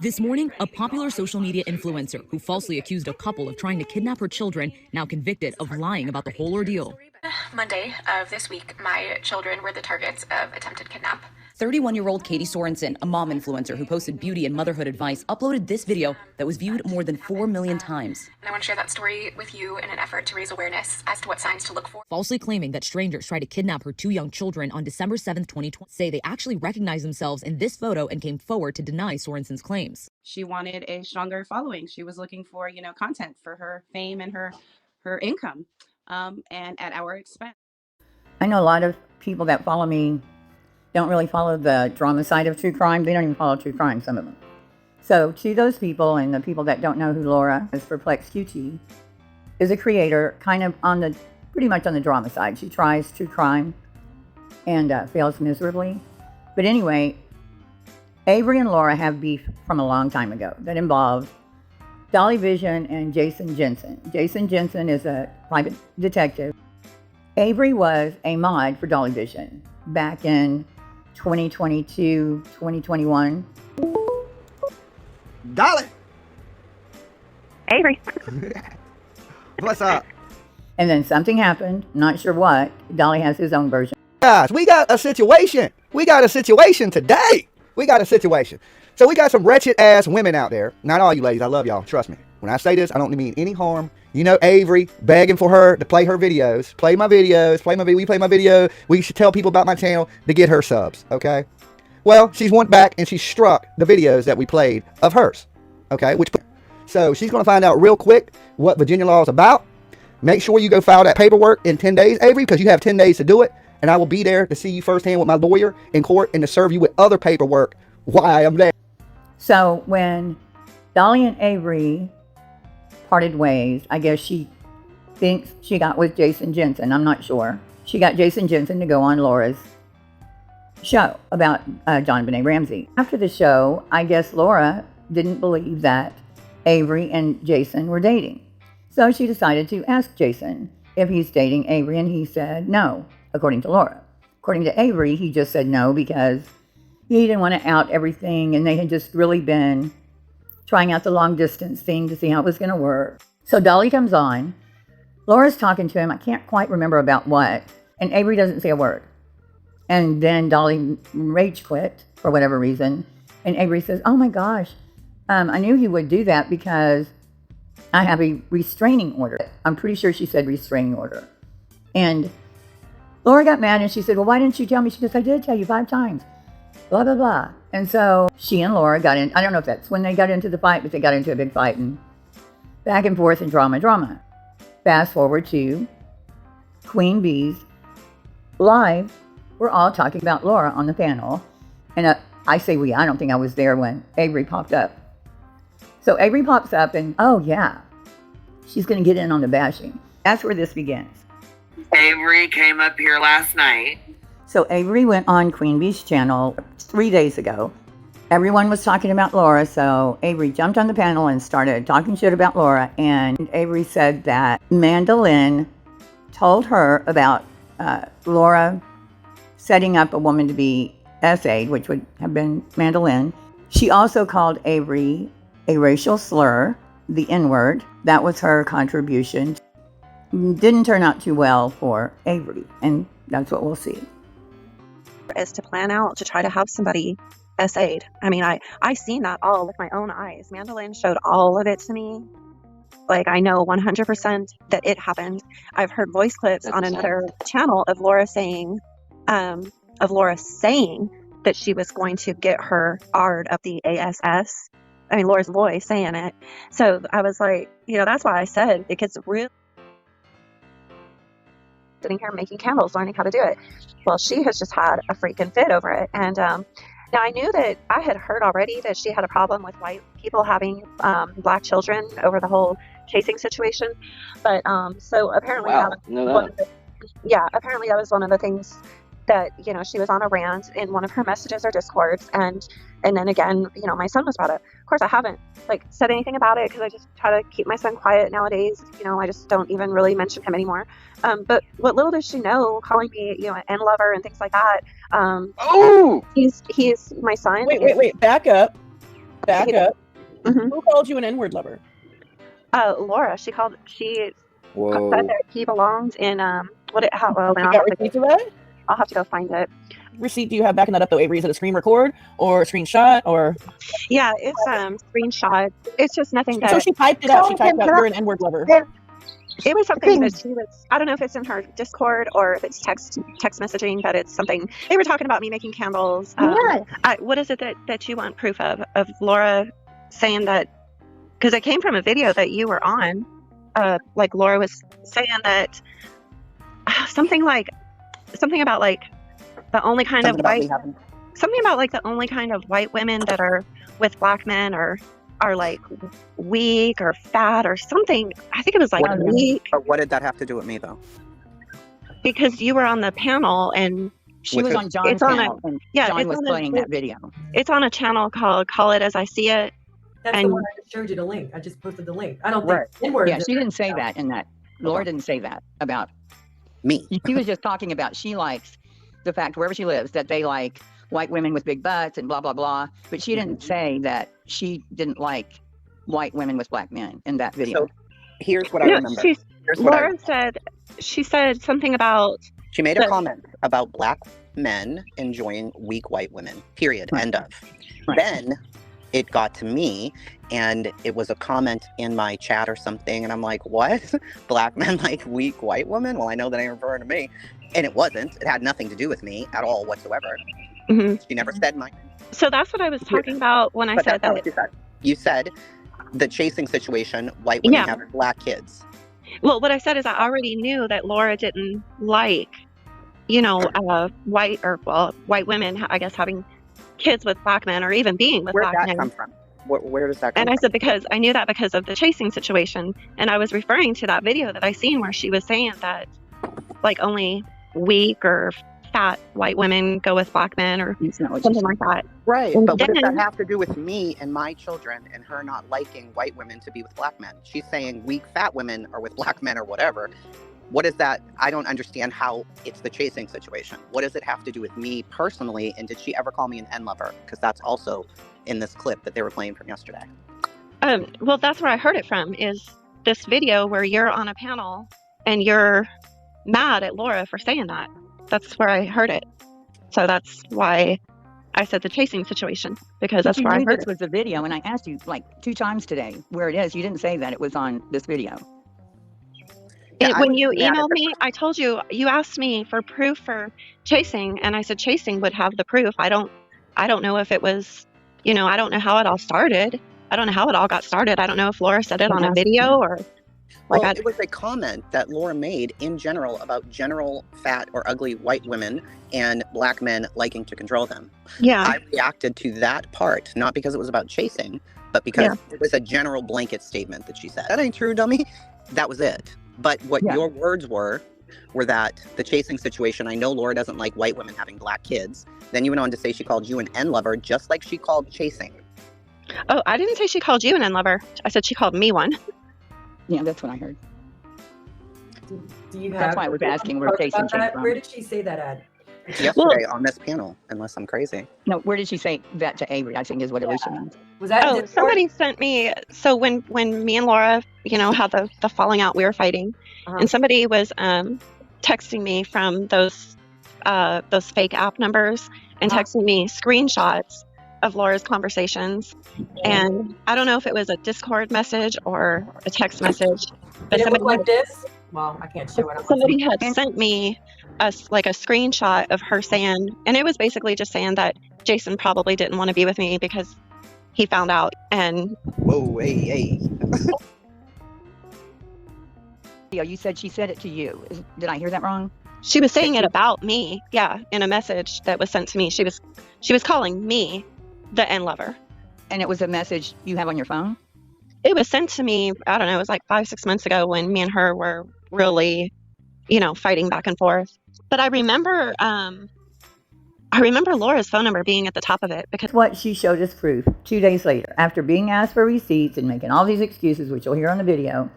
This morning, a popular social media influencer who falsely accused a couple of trying to kidnap her children, now convicted of lying about the whole ordeal. Monday of this week, my children were the targets of attempted kidnap. 31-year-old Katie Sorensen, a mom influencer who posted beauty and motherhood advice, uploaded this video that was viewed more than 4 million times. And I want to share that story with you in an effort to raise awareness as to what signs to look for. Falsely claiming that strangers tried to kidnap her 2 young children on December 7th, 2020, say they actually recognized themselves in this photo and came forward to deny Sorensen's claims. She wanted a stronger following. She was looking for, content for her fame and her income, and at our expense. I know a lot of people that follow me don't really follow the drama side of true crime. They don't even follow true crime, some of them. So to those people and the people that don't know who Laura is, Perplexed QT is a creator kind of pretty much on the drama side. She tries true crime and fails miserably. But anyway, Avery and Laura have beef from a long time ago that involved Dolly Vision and Jason Jensen. Jason Jensen is a private detective. Avery was a mod for Dolly Vision back in 2022, 2021. Dolly! Avery. What's up? And then something happened, not sure what. Dolly has his own version. Guys, we got a situation. We got a situation today. We got a situation. So we got some wretched ass women out there. Not all you ladies, I love y'all, trust me. When I say this, I don't mean any harm. You know Avery begging for her to play her videos. Play my videos, we play my video. We should tell people about my channel to get her subs, okay? Well, she's went back and she struck the videos that we played of hers, okay? So she's gonna find out real quick what Virginia law is about. Make sure you go file that paperwork in 10 days, Avery, because you have 10 days to do it. And I will be there to see you firsthand with my lawyer in court and to serve you with other paperwork while I am there. So when Dolly and Avery parted ways, I guess she thinks she got with Jason Jensen. I'm not sure. She got Jason Jensen to go on Laura's show about John Benet Ramsey. After the show, I guess Laura didn't believe that Avery and Jason were dating. So she decided to ask Jason if he's dating Avery, and he said no, according to Laura. According to Avery, he just said no because he didn't want to out everything, and they had just really been trying out the long distance thing to see how it was going to work. So Dolly comes on. Laura's talking to him. I can't quite remember about what. And Avery doesn't say a word. And then Dolly rage quit for whatever reason. And Avery says, oh my gosh, I knew he would do that because I have a restraining order. I'm pretty sure she said restraining order. And Laura got mad and she said, well, why didn't you tell me? She goes, I did tell you 5 times. Blah, blah, blah. And so she and Laura got in. I don't know if that's when they got into the fight, but they got into a big fight and back and forth and drama. Fast forward to Queen Bee's live. We're all talking about Laura on the panel. And I say we, I don't think I was there when Avery popped up. So Avery pops up and, oh yeah, she's going to get in on the bashing. That's where this begins. Avery came up here last night. So Avery went on Queen Bee's channel 3 days ago. Everyone was talking about Laura, so Avery jumped on the panel and started talking shit about Laura. And Avery said that Mandolin told her about Laura setting up a woman to be SA'd, which would have been Mandolin. She also called Avery a racial slur, the N-word. That was her contribution. Didn't turn out too well for Avery, and that's what we'll see. Is to plan out to try to have somebody SA'd. I mean, I seen that all with my own eyes. Mandolin showed all of it to me. Like, I know 100% that it happened. I've heard voice clips on another channel of Laura saying that she was going to get her ARD of the ASS. I mean, Laura's voice saying it. So I was like, that's why I said it gets real. Sitting here making candles, learning how to do it. Well, she has just had a freaking fit over it. And now I knew that I had heard already that she had a problem with white people having black children over the whole chasing situation. But so apparently, apparently that was one of the things that, she was on a rant in one of her messages or discords. And then again, my son was about it. Of course, I haven't said anything about it because I just try to keep my son quiet nowadays. I just don't even really mention him anymore. But what little does she know, calling me, an N lover and things like that. He's my son. Wait, back up. Back up. Mhm. Who called you an N-word lover? Laura, she said Whoa. that he belongs in well, You got receipts of that? I'll have to go find it. Receipt do you have backing that up though, Avery? Is it a screen record or a screenshot or? Yeah, it's screenshot. It's just nothing that So she typed it out. She typed out, "You're an N-word lover." it was something that she was. I don't know if it's in her Discord or if it's text messaging, but it's something they were talking about me making candles. What is it that you want proof of Laura saying that? Because it came from a video that you were on. Like Laura was saying that something about like the only kind of white something about like the only kind of white women that are with black men are like weak or fat or something. I think it was like weak. But what did that have to do with me though? Because you were on the panel and She was on John's panel, and John was playing that video. It's on a channel called Call It As I See It. That's the one I just showed you the link. I just posted the link. I don't think N-word. Yeah, she didn't say that in that. Laura didn't say that about me. She was just talking about she likes the fact wherever she lives that they like white women with big butts and blah blah blah. But she didn't say that she didn't like white women with black men in that video. So here's what I remember. Laura said something about. She made a comment about black men enjoying weak white women. Period. End of. Then it got to me, and it was a comment in my chat or something, and I'm like, what? Black men like weak white women? Well, I know that ain't referring to me. And it wasn't. It had nothing to do with me at all whatsoever. Mm-hmm. She never said mine. So that's what I was talking about when I said that. You said the chasing situation, white women having black kids. Well, what I said is I already knew that Laura didn't like, white women, I guess, having kids with black men or even being with black men. Where did that come from? Where does that come from? And I said, because I knew that because of the chasing situation. And I was referring to that video that I seen where she was saying that like only weak or fat white women go with black men or something like that. Right. But what does that have to do with me and my children and her not liking white women to be with black men? She's saying weak fat women are with black men or whatever. What is that? I don't understand how it's the chasing situation. What does it have to do with me personally? And did she ever call me an N lover? Because that's also in this clip that they were playing from yesterday. Well, that's where I heard it from, is this video where you're on a panel and you're mad at Laura for saying that. That's where I heard it. So that's why I said the chasing situation, because that's where I heard this was the video, and I asked you like 2 times today where it is. You didn't say that it was on this video. When you emailed me, I told you, you asked me for proof for chasing, and I said chasing would have the proof. I don't know if it was, I don't know how it all started. I don't know how it all got started. I don't know if Laura said it on a video or. Well, it was a comment that Laura made in general about general fat or ugly white women and black men liking to control them. Yeah. I reacted to that part, not because it was about chasing, but because it was a general blanket statement that she said. That ain't true, dummy. That was it. But what your words were that the chasing situation, I know Laura doesn't like white women having black kids. Then you went on to say she called you an N lover, just like she called chasing. Oh, I didn't say she called you an N lover. I said she called me one. Yeah, that's what I heard. Do you have? That's why I was asking where chasing came from. Where did she say that at? Yesterday on this panel, unless I'm crazy. No, where did she say that to Avery? I think is what Alicia means. Was that? Somebody sent me. So when me and Laura, had the falling out, we were fighting, and somebody was texting me from those fake app numbers and texting me screenshots of Laura's conversations, and I don't know if it was a Discord message or a text message. But somebody like this. Well, I can't show it. Somebody had sent me a screenshot of her saying, and it was basically just saying that Jason probably didn't want to be with me because he found out. And whoa, hey. You said she said it to you. Did I hear that wrong? She was saying it about me. Yeah, in a message that was sent to me. She was calling me the N lover. And it was a message you have on your phone? It was sent to me, I don't know, it was like 5-6 months ago when me and her were really, fighting back and forth. But I remember Laura's phone number being at the top of it because what she showed us proof 2 days later, after being asked for receipts and making all these excuses, which you'll hear on the video.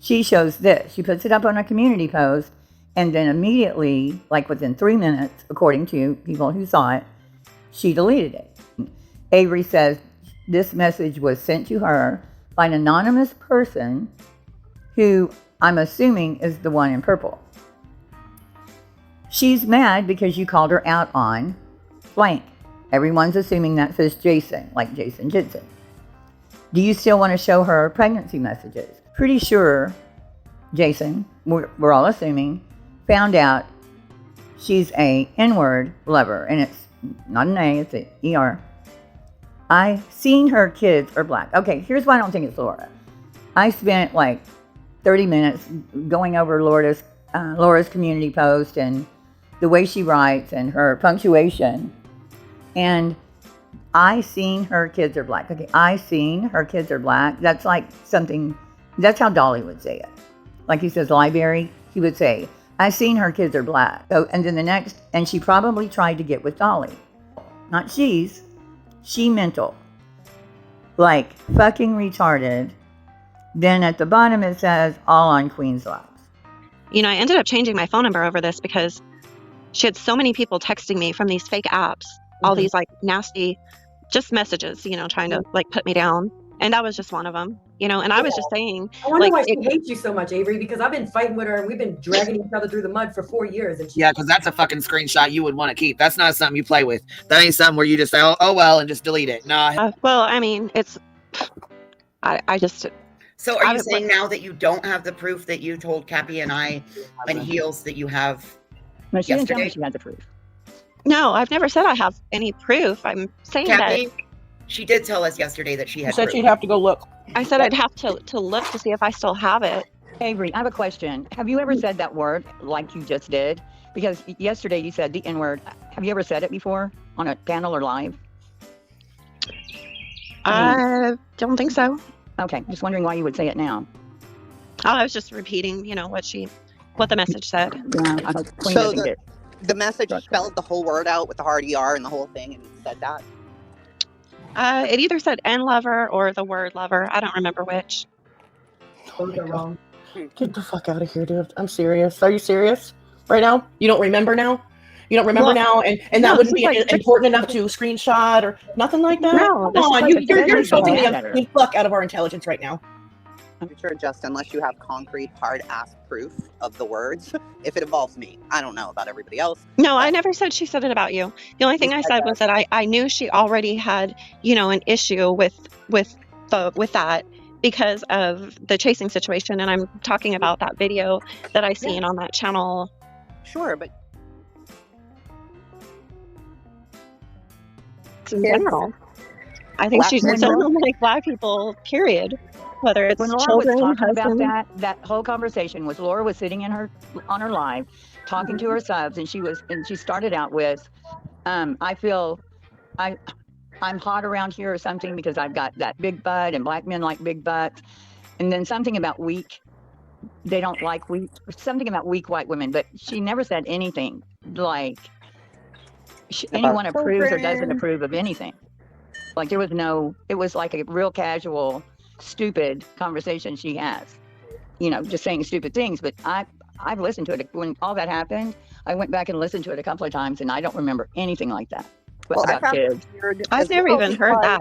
She shows this. She puts it up on a community post, and then immediately, like within 3 minutes, according to people who saw it, she deleted it. Avery says this message was sent to her by an anonymous person who I'm assuming is the one in purple. She's mad because you called her out on blank. Everyone's assuming that says Jason, like Jason Jensen. Do you still want to show her pregnancy messages? Pretty sure Jason, we're all assuming, found out she's a N-word lover, and it's not an A, it's an ER. I seen her kids are black. Okay, here's why I don't think it's Laura. I spent like 30 minutes going over Laura's community post and the way she writes and her punctuation, and I seen her kids are black. Okay, I seen her kids are black. That's like something, that's how Dolly would say it. Like he says library, he would say, I seen her kids are black. So, and then the next, and she probably tried to get with Dolly. Not she mental. Like fucking retarded. Then at the bottom it says, all on Queen's Laps. You know, I ended up changing my phone number over this because she had so many people texting me from these fake apps, all these like nasty, just messages, you know, trying to like put me down. And that was just one of them, you know, and I was just saying. I wonder like, why she hates you so much, Avery, because I've been fighting with her and we've been dragging each other through the mud for 4 years. And yeah, because that's a fucking screenshot you would want to keep. That's not something you play with. That ain't something where you just say, oh well, and just delete it. Nah. Well, I mean, it's, I just. So are you saying now that you don't have the proof that you told Cappy and I and Heels that you have? No, she didn't tell me she had the proof. No, I've never said I have any proof. I'm saying Cappy, that. she did tell us yesterday that she had said proof. she'd have to go look. I said I'd have to look to see if I still have it. Avery, I have a question. Have you ever said that word like you just did? Because yesterday you said the N-word. Have you ever said it before on a panel or live? I don't think so. Okay, just wondering why you would say it now. Oh, I was just repeating, you know, what the message said. Yeah, I hope Queen doesn't get the message spelled the whole word out with the hard ER and the whole thing and said that? It either said N lover or the word lover. I don't remember which. Both are wrong. Get the fuck out of here, dude. I'm serious. Are you serious right now? You don't remember now? You don't remember now? And no, that wouldn't be like, important enough to screenshot or nothing like that? No, Come on, like you're insulting the fuck out of our intelligence right now. Sure, just unless you have concrete, hard-ass proof of the words. If it involves me, I don't know about everybody else. No, I never said she said it about you. The only thing I said was that I knew she already had, you know, an issue with that because of the chasing situation, and I'm talking about that video that I seen on that channel. Sure, but in general, I think she's so like black people. Period. Whether it's when Laura children, was talking husband. about that whole conversation was Laura was sitting on her live talking to her subs, and she started out with I feel I'm hot around here or something because I've got that big butt and black men like big butts, and then something about weak, they don't like weak, something about weak white women, but she never said anything like anyone approves or doesn't approve of anything. Like there was no, it was like a real casual stupid conversation she has, you know, just saying stupid things. But I've listened to it when all that happened. I went back and listened to it a couple of times, and I don't remember anything like that about kids. I've never even heard that.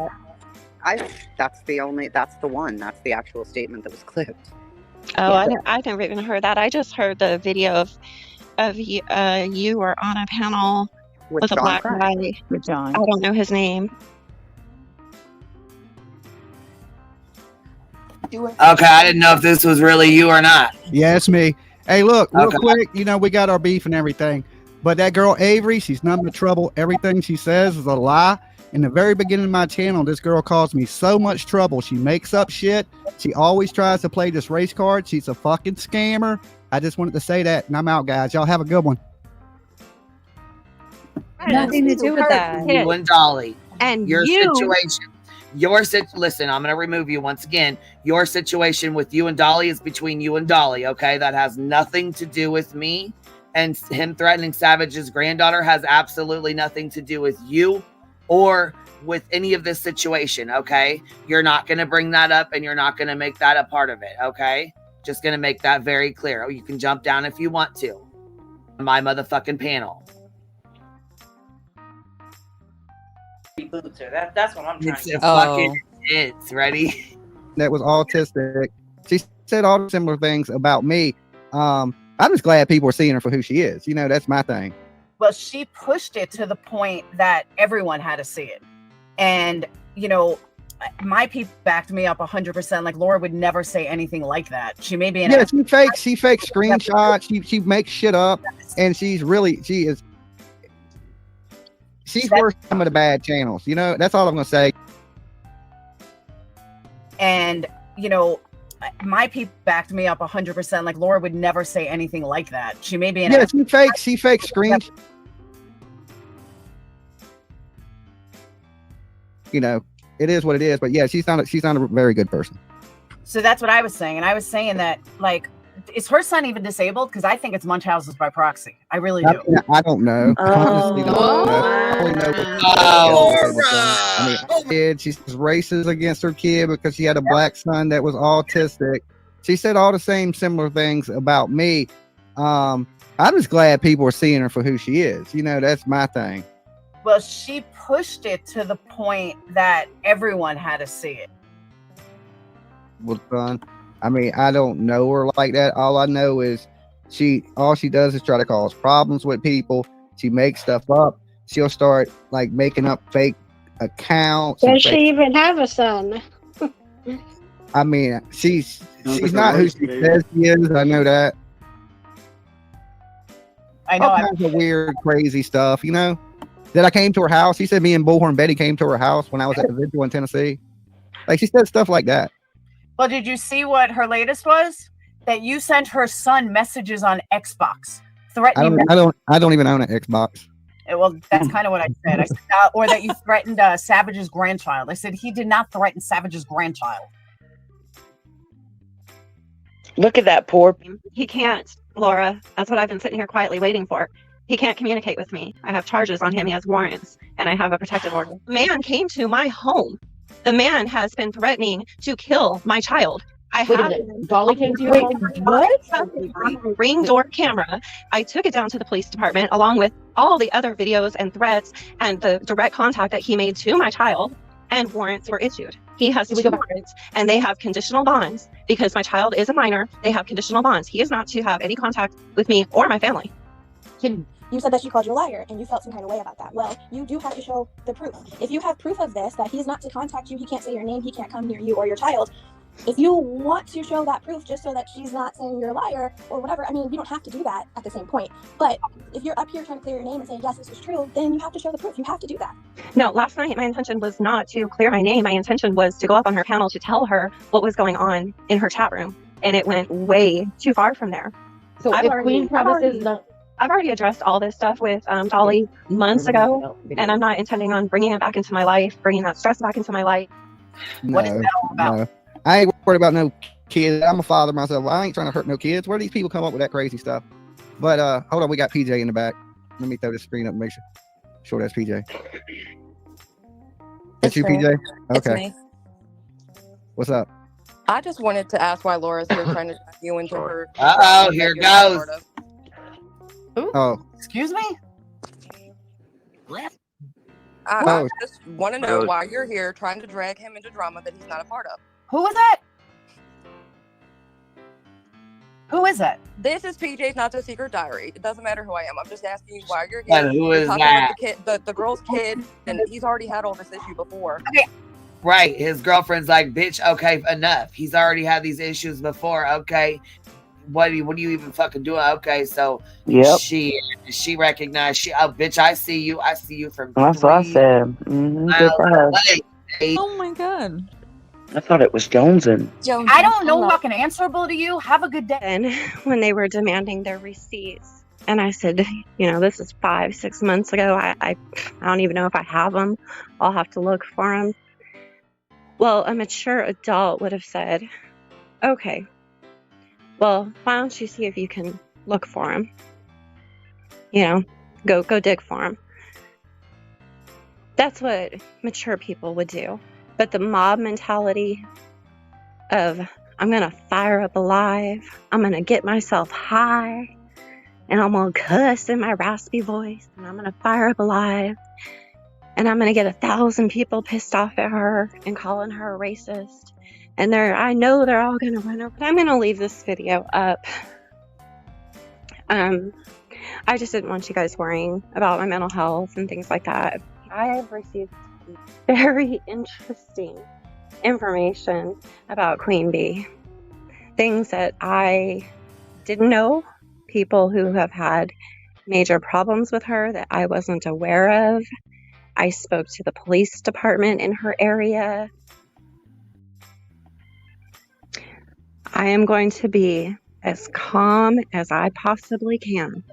That's the one. That's the actual statement that was clipped. Oh, yeah. I never even heard that. I just heard the video of you were on a panel with a black guy. With John. I don't know his name. Okay, I didn't know if this was really you or not. Yeah, it's me. Hey, look, real quick, you know, we got our beef and everything, but that girl Avery, she's nothing but trouble. Everything she says is a lie. In the very beginning of my channel, this girl caused me so much trouble. She makes up shit. She always tries to play this race card. She's a fucking scammer. I just wanted to say that, and I'm out, guys. Y'all have a good one. Nothing to do with that. You and Dolly. And your situation. Listen, I'm going to remove you once again. Your situation with you and Dolly is between you and Dolly, okay? That has nothing to do with me. And him threatening Savage's granddaughter has absolutely nothing to do with you or with any of this situation, okay? You're not going to bring that up, and you're not going to make that a part of it, okay? Just going to make that very clear. You can jump down if you want to. My motherfucking panel. boots her. That's what I'm trying It's to a get. fucking intense. Ready? That was autistic. She said all the similar things about me. I'm just glad people are seeing her for who she is. You know, that's my thing. Well, she pushed it to the point that everyone had to see it. And, you know, my people backed me up 100%. Like, Laura would never say anything like that. She may be an she fakes screenshots. She makes shit up, and she's worth some of the bad channels. You know, that's all I'm gonna say. And, you know, my people backed me up 100%. Like, Laura would never say anything like that. She may be an she fakes screenshots. You know, it is what it is. But yeah, she's not a very good person. So that's what I was saying. And I was saying that, like, is her son even disabled? Because I think it's Munchausen's by proxy. I really do. I don't know. Honestly, don't know. I only know she's racist against her kid because she had a black son that was autistic. She said all the same similar things about me. I'm just glad people are seeing her for who she is. You know, that's my thing. Well, she pushed it to the point that everyone had to see it. Was fun. I mean, I don't know her like that. All I know is all she does is try to cause problems with people. She makes stuff up. She'll start like making up fake accounts. Does she even have a son? I mean, she's not who she says she is. I know that. I know. All kinds of weird, crazy stuff, you know? That I came to her house. She said me and Bullhorn Betty came to her house when I was at the vigil in Tennessee. Like, she said stuff like that. Well, did you see what her latest was? That you sent her son messages on Xbox, threatening. I don't even own an Xbox. Well, that's kind of what I said. I said, or that you threatened Savage's grandchild. I said he did not threaten Savage's grandchild. Look at that poor. He can't, Laura. That's what I've been sitting here quietly waiting for. He can't communicate with me. I have charges on him. He has warrants, and I have a protective order. Man came to my home. The man has been threatening to kill my child. I have Dolly came to your home? What? Ring door camera. I took it down to the police department along with all the other videos and threats and the direct contact that he made to my child, and warrants were issued. He has 2 warrants, and they have conditional bonds because my child is a minor. They have conditional bonds. He is not to have any contact with me or my family. You said that she called you a liar and you felt some kind of way about that. Well, you do have to show the proof. If you have proof of this, that he's not to contact you, he can't say your name, he can't come near you or your child. If you want to show that proof just so that she's not saying you're a liar or whatever, I mean, you don't have to do that at the same point. But if you're up here trying to clear your name and saying, yes, this is true, then you have to show the proof. You have to do that. No, last night my intention was not to clear my name. My intention was to go up on her panel to tell her what was going on in her chat room. And it went way too far from there. So I've already addressed all this stuff with Dolly months ago, and I'm not intending on bringing it back into my life, bringing that stress back into my life. What is that all about? No. I ain't worried about no kids. I'm a father myself. I ain't trying to hurt no kids. Where do these people come up with that crazy stuff? But hold on, we got PJ in the back. Let me throw this screen up and make sure that's PJ. That's you, PJ? Okay. Me. What's up? I just wanted to ask why Laura's here trying to drag you into her. Uh-oh, here goes. Oh. Excuse me? I just want to know why you're here trying to drag him into drama that he's not a part of. Who is that? Who is that? This is PJ's Not So Secret Diary. It doesn't matter who I am. I'm just asking you why you're here. And who is talking that? About the girl's kid, and he's already had all this issue before. Okay. Right. His girlfriend's like, bitch, okay, enough. He's already had these issues before. Okay. What are you even fucking doing? Okay, so she recognized bitch, I see you from that's what I said. Oh my god. I thought it was Joneson. I don't know if I can answerable to you. Have a good day. And when they were demanding their receipts, and I said, this is 5-6 months ago. I don't even know if I have them. I'll have to look for them. Well, a mature adult would have said, okay, well, why don't you see if you can look for him? Go dig for him. That's what mature people would do. But the mob mentality of, I'm going to fire up a live, I'm going to get myself high, and I'm going to cuss in my raspy voice, and I'm going to fire up a live, and I'm going to get 1,000 people pissed off at her and calling her a racist. And I know they're all going to run over. But I'm going to leave this video up. I just didn't want you guys worrying about my mental health and things like that. I have received very interesting information about Queen Bee. Things that I didn't know. People who have had major problems with her that I wasn't aware of. I spoke to the police department in her area. I am going to be as calm as I possibly can.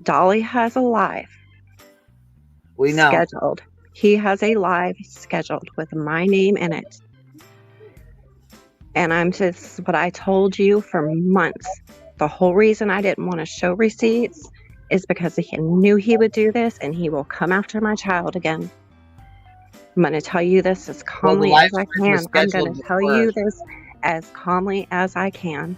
Dolly has a live We know. scheduled. He has a live scheduled with my name in it. And I'm just what I told you for months. The whole reason I didn't want to show receipts is because he knew he would do this, and he will come after my child again. I'm going to tell you this as calmly as I can. I'm going to tell you this as calmly as I can.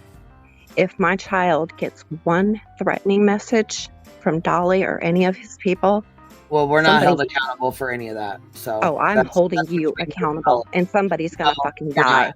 If my child gets one threatening message from Dolly or any of his people, well, we're not held accountable for any of that. So I'm holding you accountable, and somebody's going to fucking die.